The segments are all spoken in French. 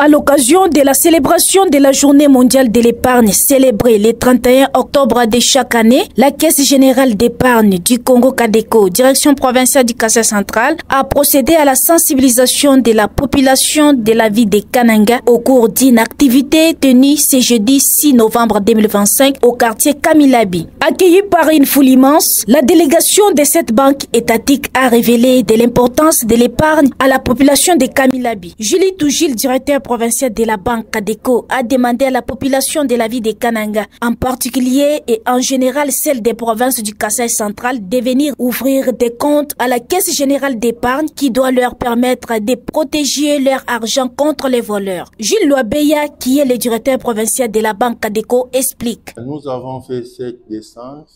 À l'occasion de la célébration de la Journée mondiale de l'épargne célébrée le 31 octobre de chaque année, la Caisse générale d'épargne du Congo Cadeco, direction provinciale du Kasai central, a procédé à la sensibilisation de la population de la ville de Kananga au cours d'une activité tenue ce jeudi 6 novembre 2025 au quartier Kamilabi. Accueillie par une foule immense, la délégation de cette banque étatique a révélé de l'importance de l'épargne à la population de Kamilabi. Julie Tougil, directeur provincial de la banque Cadeco, a demandé à la population de la ville de Kananga, en particulier et en général celle des provinces du Kasai central, de venir ouvrir des comptes à la Caisse générale d'épargne qui doit leur permettre de protéger leur argent contre les voleurs. Gilles Loabeya, qui est le directeur provincial de la banque Cadeco, explique. Nous avons fait cette descente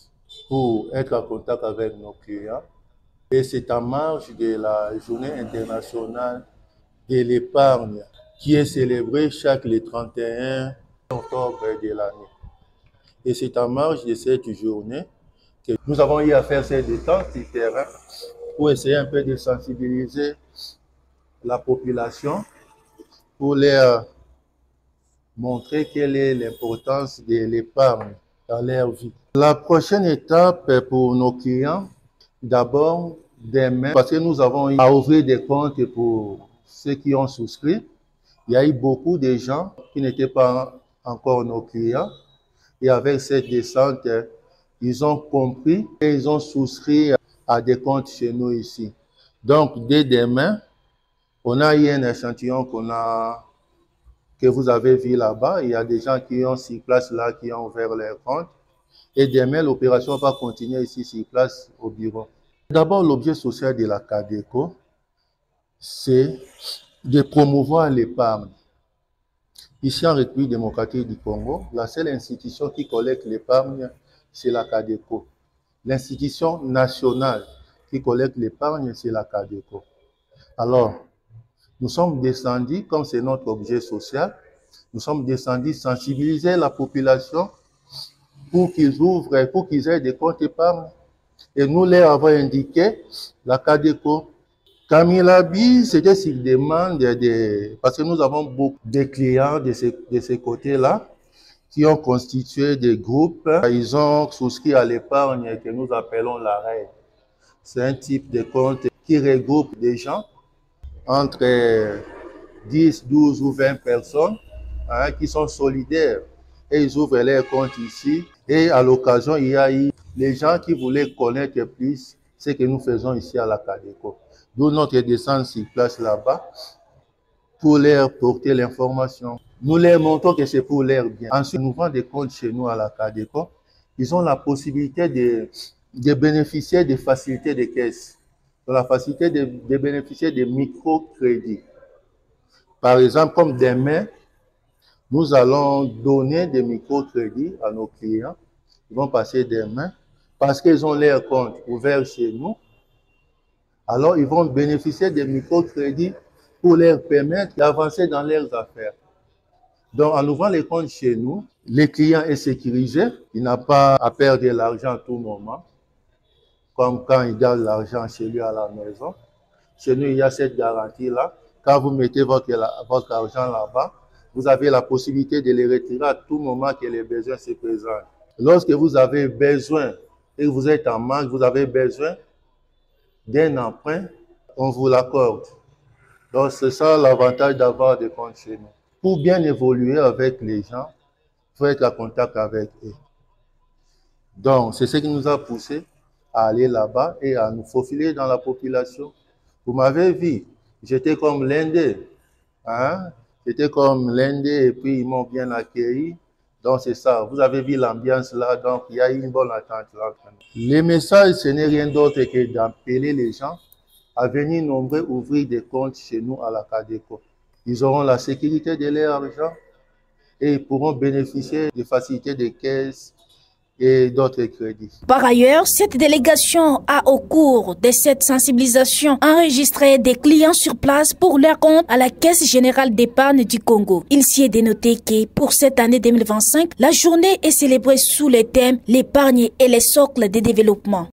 pour être en contact avec nos clients et c'est en marge de la Journée internationale de l'épargne qui est célébrée chaque le 31 octobre de l'année. Et c'est en marge de cette journée que nous avons eu à faire cette détente du terrain pour essayer un peu de sensibiliser la population, pour leur montrer quelle est l'importance de l'épargne dans leur vie. La prochaine étape pour nos clients, d'abord demain, parce que nous avons eu à ouvrir des comptes pour ceux qui ont souscrit. Il y a eu beaucoup de gens qui n'étaient pas encore nos clients. Et avec cette descente, ils ont compris et ils ont souscrit à des comptes chez nous ici. Donc, dès demain, on a eu un échantillon que vous avez vu là-bas. Il y a des gens qui ont sur place là, qui ont ouvert leurs comptes. Et demain, l'opération va continuer ici sur place au bureau. D'abord, l'objet social de la Cadeco, c'est de promouvoir l'épargne. Ici en République démocratique du Congo, la seule institution qui collecte l'épargne, c'est la Cadeco. L'institution nationale qui collecte l'épargne, c'est la Cadeco. Alors, nous sommes descendus, comme c'est notre objet social, nous sommes descendus sensibiliser la population pour qu'ils ouvrent, pour qu'ils aient des comptes épargne. Et nous leur avons indiqué la Cadeco. Kamilabi, c'était sur demande parce que nous avons beaucoup de clients de ces côtés-là qui ont constitué des groupes. Ils ont souscrit à l'épargne que nous appelons la RAID. C'est un type de compte qui regroupe des gens entre 10, 12 ou 20 personnes qui sont solidaires. Et ils ouvrent leurs comptes ici. Et à l'occasion, il y a eu les gens qui voulaient connaître plus ce que nous faisons ici à la Cadeco. D'où notre descente sur place là-bas pour leur porter l'information. Nous leur montrons que c'est pour leur bien. Ensuite, nous ouvrons des comptes chez nous à la Cadeco. Ils ont la possibilité de bénéficier des facilités de caisse, de la facilité de bénéficier des microcrédits. Par exemple, comme demain, nous allons donner des microcrédits à nos clients. Ils vont passer demain parce qu'ils ont leur compte ouvert chez nous. Alors, ils vont bénéficier des microcrédits pour leur permettre d'avancer dans leurs affaires. Donc, en ouvrant les comptes chez nous, le client est sécurisé. Il n'a pas à perdre de l'argent à tout moment, comme quand il garde l'argent chez lui à la maison. Chez nous, il y a cette garantie-là. Quand vous mettez votre argent là-bas, vous avez la possibilité de le retirer à tout moment que les besoins se présentent. Lorsque vous avez besoin et que vous êtes en manque, vous avez besoin d'un emprunt, on vous l'accorde. Donc, c'est ça l'avantage d'avoir des comptes chez nous. Pour bien évoluer avec les gens, il faut être en contact avec eux. Donc, c'est ce qui nous a poussé à aller là-bas et à nous faufiler dans la population. Vous m'avez vu, j'étais comme l'Indé. J'étais comme l'Indé et puis ils m'ont bien accueilli. Donc, c'est ça. Vous avez vu l'ambiance là, donc il y a eu une bonne attente là. Les messages, ce n'est rien d'autre que d'appeler les gens à venir nombreux ouvrir des comptes chez nous à la Cadeco. Ils auront la sécurité de leur argent et ils pourront bénéficier des facilités de caisse et d'autres crédits. Par ailleurs, cette délégation a, au cours de cette sensibilisation, enregistré des clients sur place pour leur compte à la Caisse générale d'épargne du Congo. Il s'y est dénoté que pour cette année 2025, la journée est célébrée sous le thème « L'épargne et les socles de développement ».